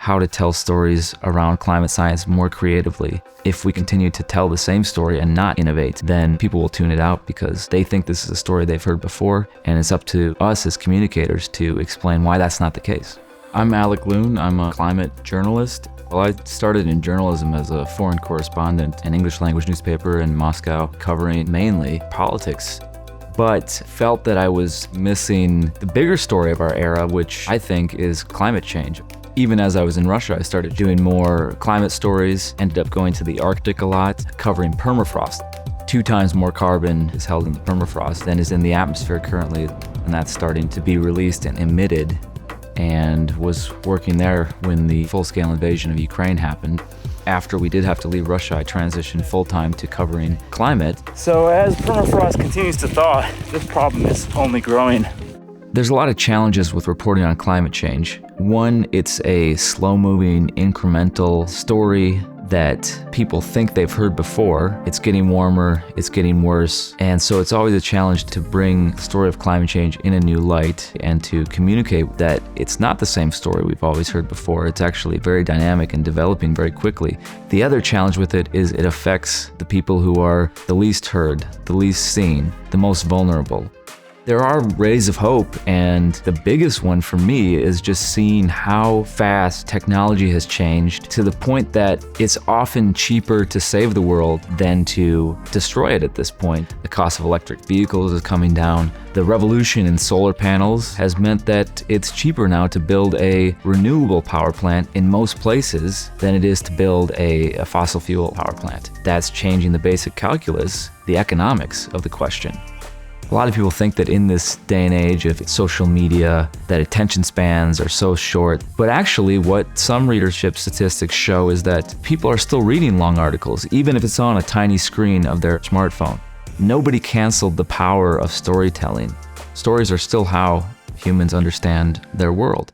how to tell stories around climate science more creatively. If we continue to tell the same story and not innovate, then people will tune it out because they think this is a story they've heard before, and it's up to us as communicators to explain why that's not the case. I'm Alec Luhn. I'm a climate journalist. Well, I started in journalism as a foreign correspondent, an English language newspaper in Moscow, covering mainly politics, but felt that I was missing the bigger story of our era, which I think is climate change. Even as I was in Russia, I started doing more climate stories, ended up going to the Arctic a lot, covering permafrost. 2 times more carbon is held in the permafrost than is in the atmosphere currently, and that's starting to be released and emitted, and was working there when the full-scale invasion of Ukraine happened. After we did have to leave Russia, I transitioned full-time to covering climate. So as permafrost continues to thaw, this problem is only growing. There's a lot of challenges with reporting on climate change. One, it's a slow-moving, incremental story that people think they've heard before. It's getting warmer, it's getting worse, and so it's always a challenge to bring the story of climate change in a new light and to communicate that it's not the same story we've always heard before. It's actually very dynamic and developing very quickly. The other challenge with it is it affects the people who are the least heard, the least seen, the most vulnerable. There are rays of hope, and the biggest one for me is just seeing how fast technology has changed to the point that it's often cheaper to save the world than to destroy it at this point. The cost of electric vehicles is coming down. The revolution in solar panels has meant that it's cheaper now to build a renewable power plant in most places than it is to build a fossil fuel power plant. That's changing the basic calculus, the economics of the question. A lot of people think that in this day and age of social media, that attention spans are so short. But actually, what some readership statistics show is that people are still reading long articles, even if it's on a tiny screen of their smartphone. Nobody canceled the power of storytelling. Stories are still how humans understand their world.